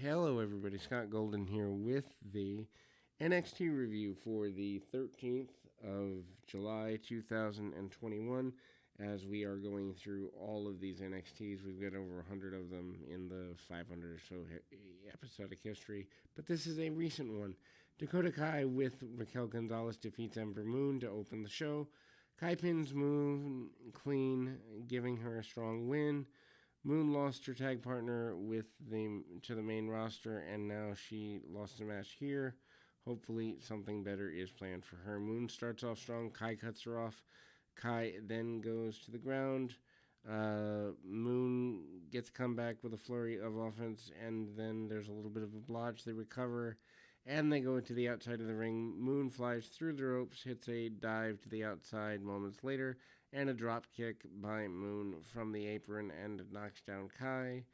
Hello, everybody. Scott Golden here with the NXT review for the 13th of July 2021. As we are going through all of these NXTs, we've got over 100 of them in the 500 or so episodic history, but this is a recent one. Dakota Kai with Raquel Gonzalez defeats Ember Moon to open the show. Kai pins Moon clean, giving her a strong win. Moon lost her tag partner to the main roster, and now she lost a match here. Hopefully, something better is planned for her. Moon starts off strong. Kai cuts her off. Kai then goes to the ground. Moon gets a comeback with a flurry of offense, and then there's a little bit of a blotch. They recover, and they go to the outside of the ring. Moon flies through the ropes, hits a dive to the outside moments later, and a drop kick by Moon from the apron and knocks down Kai.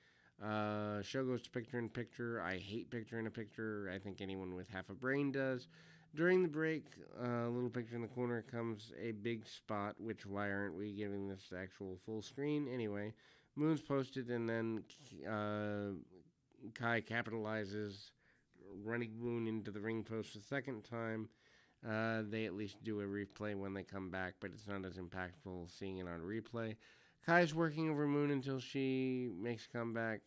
Show goes to picture-in-picture. I hate picture-in-a-picture. I think anyone with half a brain does. During the break, a little picture in the corner comes a big spot, which why aren't we giving this actual full screen? Anyway, Moon's posted, and then Kai capitalizes, running Moon into the ring post a second time. They at least do a replay when they come back, but it's not as impactful seeing it on replay. Kai's working over Moon until she makes a comeback.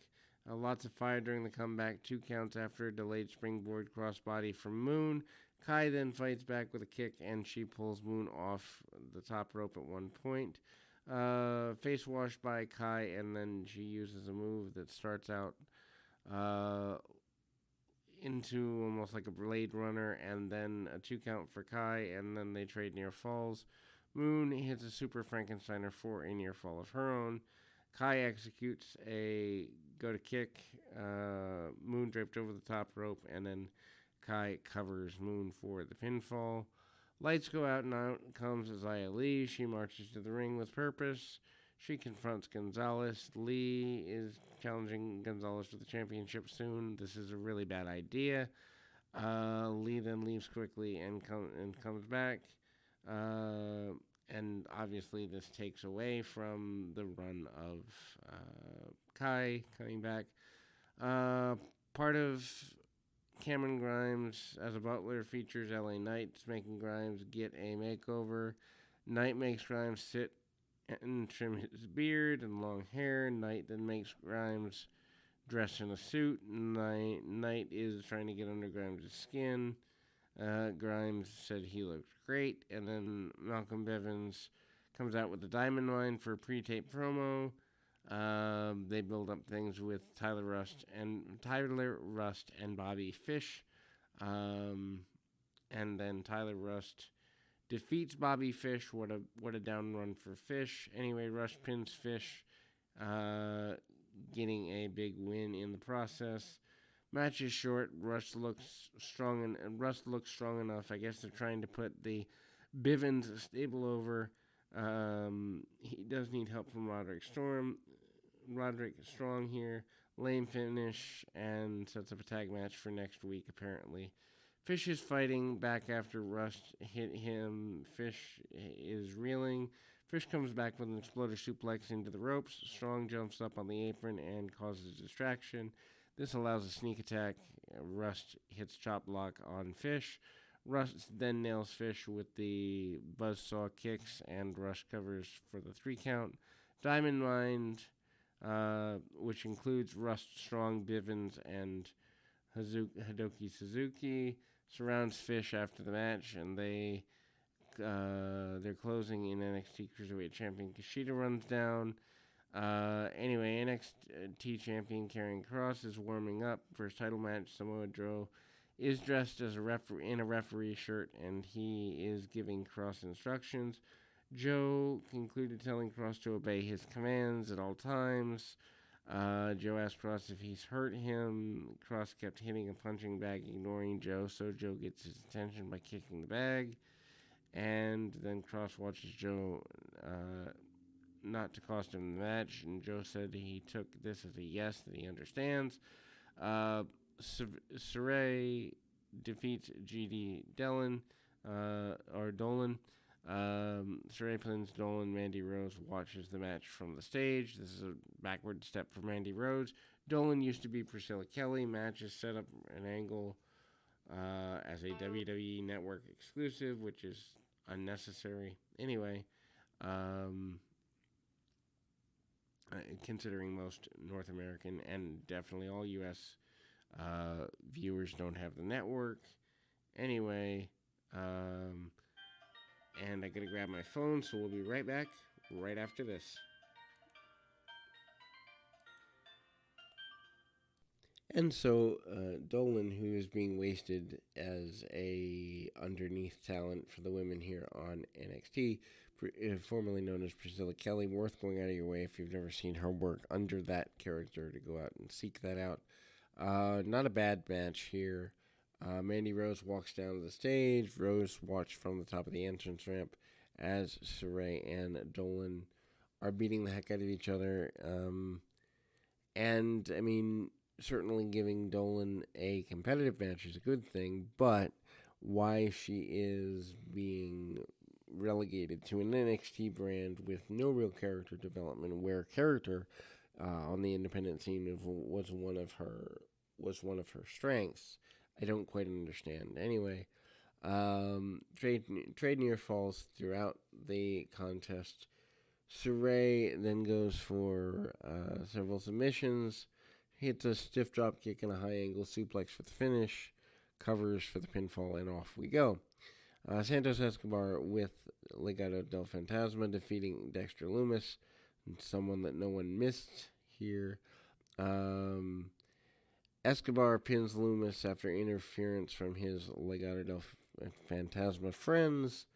Lots of fire during the comeback. 2 counts after a delayed springboard crossbody from Moon. Kai then fights back with a kick, and she pulls Moon off the top rope at one point. Face wash by Kai, and then she uses a move that starts out into almost like a Blade Runner, and then a 2 count for Kai, and then they trade near falls. Moon hits a Super Frankensteiner for a near fall of her own. Kai executes a go to kick. Moon draped over the top rope, and then Kai covers Moon for the pinfall. Lights go out, and out comes Xia Li. She marches to the ring with purpose. She confronts Gonzalez. Lee is challenging Gonzalez for the championship soon. This is a really bad idea. Lee then leaves quickly and comes back. And obviously this takes away from the run of Kai coming back. Part of Cameron Grimes as a butler features LA Knight making Grimes get a makeover. Knight makes Grimes sit and trim his beard and long hair. Knight then makes Grimes dress in a suit. Knight is trying to get under Grimes' skin. Grimes said he looked great, and then Malcolm Bivens comes out with the diamond mine for a pre-tape promo. They build up things with Tyler Rust and Bobby Fish, and then Tyler Rust defeats Bobby Fish. What a down run for Fish. Anyway, Rush pins Fish, getting a big win in the process. Match is short. Rush looks strong enough. I guess they're trying to put the Bivens stable over. He does need help from Roderick Strong here. Lame finish and sets up a tag match for next week, apparently. Fish is fighting back after Rush hit him. Fish is reeling. Fish comes back with an exploder suplex into the ropes. Strong jumps up on the apron and causes a distraction. This allows a sneak attack. Rust hits chop block on Fish. Rust then nails Fish with the buzzsaw kicks, and Rush covers for the 3 count. Diamond Mine, which includes Rust, Strong, Bivens, and Hideki Suzuki, surrounds Fish after the match, and they're closing in. NXT Cruiserweight Champion Kushida runs down. Anyway, NXT Champion Karrion Kross is warming up for his title match. Samoa Joe is dressed as in a referee shirt, and he is giving Kross instructions. Joe concluded telling Kross to obey his commands at all times. Joe asked Kross if he's hurt him. Kross kept hitting a punching bag, ignoring Joe, so Joe gets his attention by kicking the bag. And then Kross watches Joe not to cost him the match, and Joe said he took this as a yes, that he understands. Saray defeats GD Dolan. Saray pins Dolan. Mandy Rose watches the match from the stage. This is a backward step for Mandy Rose. Dolan used to be Priscilla Kelly. Match is set up an angle as a WWE Network exclusive, which is unnecessary. Anyway, um, considering most North American and definitely all U.S. Viewers don't have the network. Anyway, and I gotta grab my phone, so we'll be right back right after this. And so Dolan, who is being wasted as a underneath talent for the women here on NXT, formerly known as Priscilla Kelly, worth going out of your way if you've never seen her work under that character to go out and seek that out. Not a bad match here. Mandy Rose walks down to the stage. Rose watched from the top of the entrance ramp as Saray and Dolan are beating the heck out of each other. And, I mean, certainly giving Dolan a competitive match is a good thing, but why she is being relegated to an NXT brand with no real character development, where character on the independent scene was one of her strengths, I don't quite understand. Anyway, trade near falls throughout the contest. Saray then goes for several submissions, hits a stiff drop kick and a high angle suplex for the finish, covers for the pinfall, and off we go. Santos Escobar with Legado del Fantasma defeating Dexter Lumis, someone that no one missed here. Escobar pins Lumis after interference from his Legado del Fantasma friends.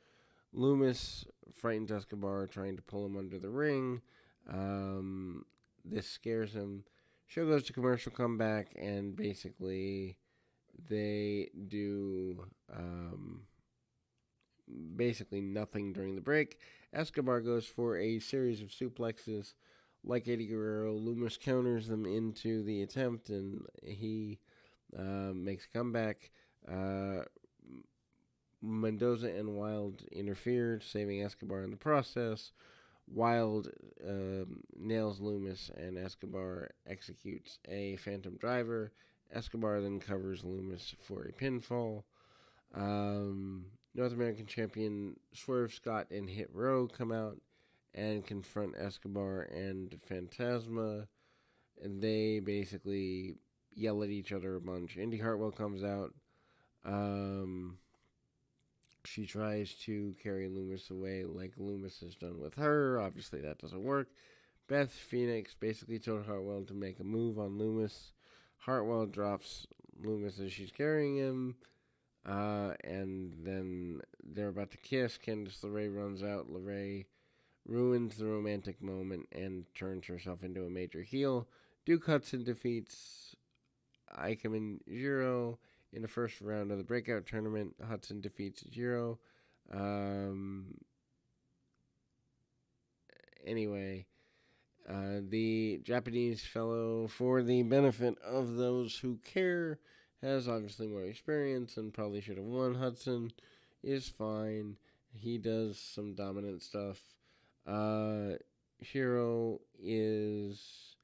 Lumis frightens Escobar, trying to pull him under the ring. This scares him. Show goes to commercial comeback, and basically they do basically nothing during the break. Escobar goes for a series of suplexes. Like Eddie Guerrero, Lumis counters them into the attempt, and he makes a comeback. Mendoza and Wilde interfered, saving Escobar in the process. Wilde nails Lumis, and Escobar executes a Phantom Driver. Escobar then covers Lumis for a pinfall. North American champion Swerve Scott and Hit Row come out and confront Escobar and Fantasma, and they basically yell at each other a bunch. Indy Hartwell comes out. She tries to carry Lumis away like Lumis has done with her. Obviously, that doesn't work. Beth Phoenix basically told Hartwell to make a move on Lumis. Hartwell drops Lumis as she's carrying him. And then they're about to kiss. Candice LeRae runs out. LeRae ruins the romantic moment and turns herself into a major heel. Duke Hudson defeats Ikemen Jiro in the first round of the breakout tournament. Hudson defeats Jiro. Anyway, the Japanese fellow, for the benefit of those who care, has obviously more experience and probably should have won. Hudson is fine. He does some dominant stuff. Hiro is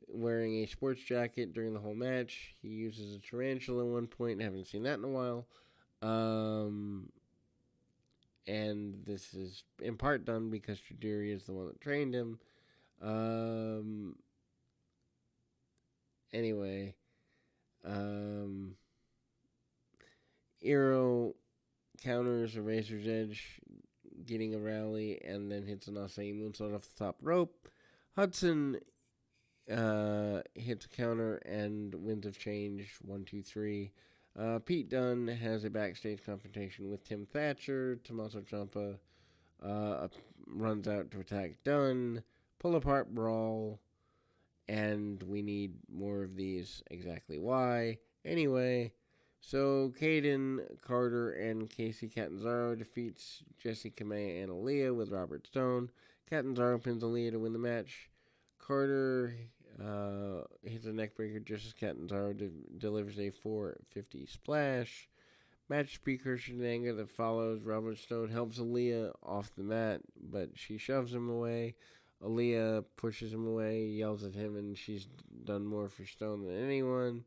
wearing a sports jacket during the whole match. He uses a tarantula at one point. Haven't seen that in a while. And this is in part done because Chidori is the one that trained him. Anyway, Hiro counters a Razor's Edge, getting a rally, and then hits an Asai moonsault off the top rope. Hudson hits a counter and Winds of Change, 1, 2, 3. Pete Dunne has a backstage confrontation with Tim Thatcher. Tommaso Ciampa runs out to attack Dunne. Pull apart brawl. And we need more of these. Exactly why. Anyway, so Caden, Carter, and Casey Catanzaro defeats Jesse Kamea and Aaliyah with Robert Stone. Catanzaro pins Aaliyah to win the match. Carter hits a neckbreaker just as Catanzaro delivers a 450 splash. Match precursor anger that follows. Robert Stone helps Aaliyah off the mat, but she shoves him away. Aaliyah pushes him away, yells at him, and she's done more for Stone than anyone.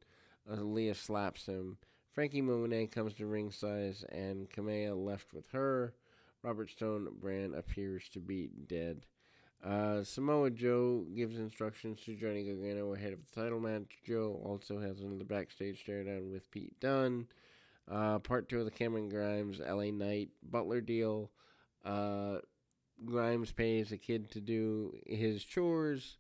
Aaliyah slaps him. Frankie Monet comes to ringside, and Kamea left with her. Robert Stone Brand appears to be dead. Samoa Joe gives instructions to Johnny Gargano ahead of the title match. Joe also has another backstage stare down with Pete Dunne. Part 2 of the Cameron Grimes LA Knight Butler deal. Grimes pays a kid to do his chores.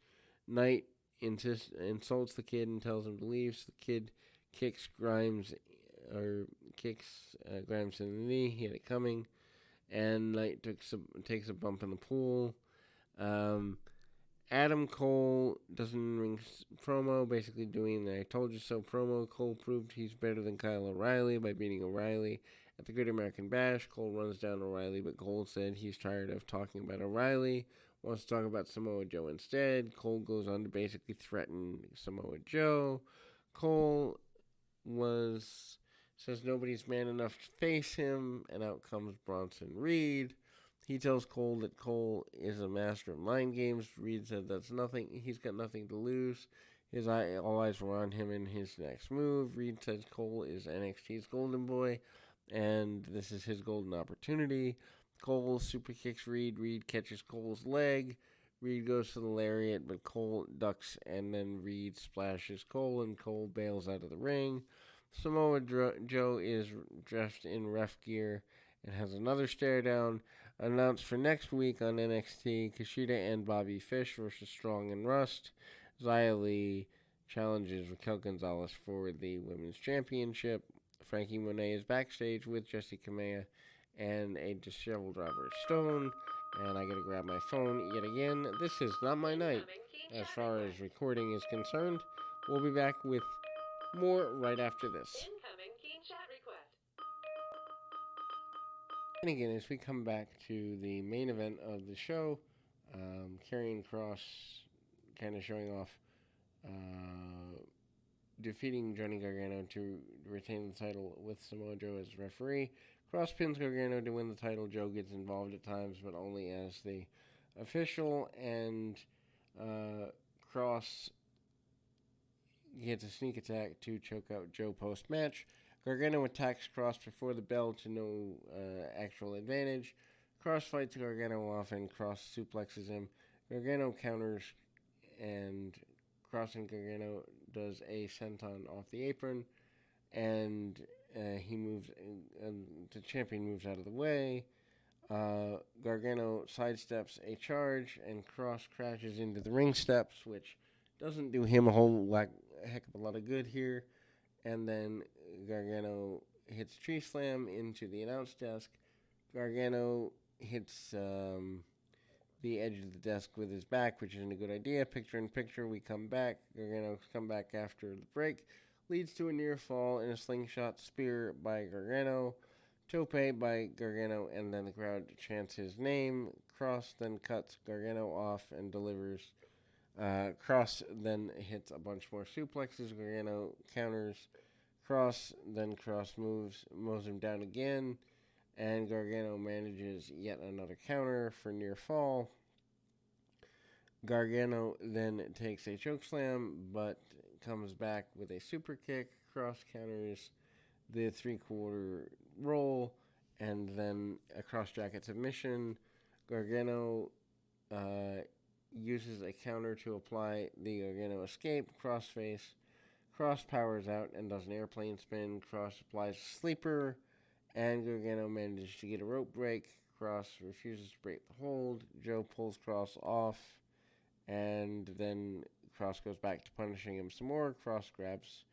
Knight insults the kid and tells him to leave. So the kid kicks Grimes Grimes in the knee. He had it coming, and Knight takes a bump in the pool. Adam Cole doesn't ring promo, basically doing the "I told you so" promo. Cole proved he's better than Kyle O'Reilly by beating O'Reilly at the Great American Bash. Cole runs down O'Reilly, but Cole said he's tired of talking about O'Reilly, wants to talk about Samoa Joe instead. Cole goes on to basically threaten Samoa Joe. Cole says nobody's man enough to face him, and out comes Bronson Reed. He tells Cole that Cole is a master of mind games. Reed said that's nothing. He's got nothing to lose. All eyes were on him in his next move. Reed says Cole is NXT's golden boy, and this is his golden opportunity. Cole super kicks Reed. Reed catches Cole's leg. Reed goes for the lariat, but Cole ducks, and then Reed splashes Cole, and Cole bails out of the ring. Samoa Joe is dressed in ref gear and has another stare down. Announced for next week on NXT, Kushida and Bobby Fish versus Strong and Rust. Xia Li challenges Raquel Gonzalez for the Women's Championship. Frankie Monet is backstage with Jesse Kamea and a disheveled Robert Stone. And I gotta grab my phone yet again. This is not my night as far as recording is concerned. We'll be back with more right after this. And again, as we come back to the main event of the show, Karrion Kross kind of showing off, defeating Johnny Gargano to retain the title with Samoa Joe as referee. Kross pins Gargano to win the title. Joe gets involved at times, but only as the official, and Kross gets a sneak attack to choke out Joe post-match. Gargano attacks Kross before the bell to no actual advantage. Kross fights Gargano off, and Kross suplexes him. Gargano counters, and Kross and Gargano does a senton off the apron, and he moves. The champion moves out of the way. Gargano sidesteps a charge, and Kross crashes into the ring steps, which doesn't do him a heck of a lot of good here. And then Gargano hits Tree Slam into the announce desk. Gargano hits the edge of the desk with his back, which isn't a good idea. Picture in picture, we come back. Gargano come back after the break. Leads to a near fall and a slingshot spear by Gargano. Tope by Gargano, and then the crowd chants his name. Kross then cuts Gargano off and delivers. Kross then hits a bunch more suplexes. Gargano counters Kross, then Kross mows him down again, and Gargano manages yet another counter for near fall. Gargano then takes a chokeslam, but comes back with a super kick. Kross counters the three-quarter roll, and then a cross-jacket submission. Gargano uses a counter to apply the Gargano escape crossface. Kross powers out and does an airplane spin. Kross applies a sleeper, and Gargano manages to get a rope break. Kross refuses to break the hold. Joe pulls Kross off, and then Kross goes back to punishing him some more. Kross grabs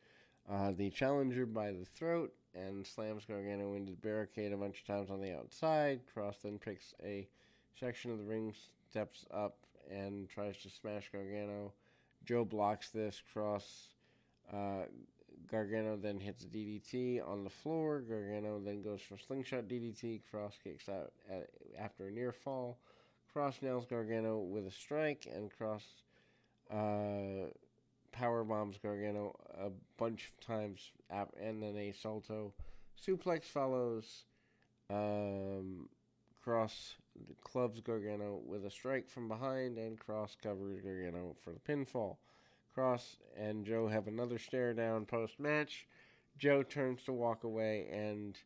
the challenger by the throat and slams Gargano into the barricade a bunch of times on the outside. Kross then picks a section of the ring, steps up, and tries to smash Gargano. Joe blocks this. Gargano then hits a DDT on the floor. Gargano then goes for slingshot DDT. Kross kicks out after a near fall. Kross nails Gargano with a strike, and Kross power bombs Gargano a bunch of times, and then a salto suplex follows. Cross clubs Gargano with a strike from behind, and Cross covers Gargano for the pinfall. Cross and Joe have another stare down post match. Joe turns to walk away, and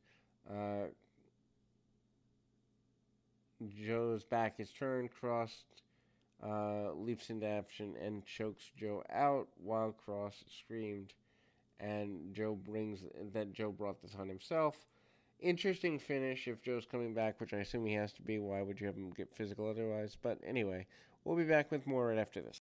Joe's back is turned. Cross leaps into action and chokes Joe out while Cross screamed, and Joe brought this on himself. Interesting finish if Joe's coming back, which I assume he has to be. Why would you have him get physical otherwise? But anyway, we'll be back with more right after this.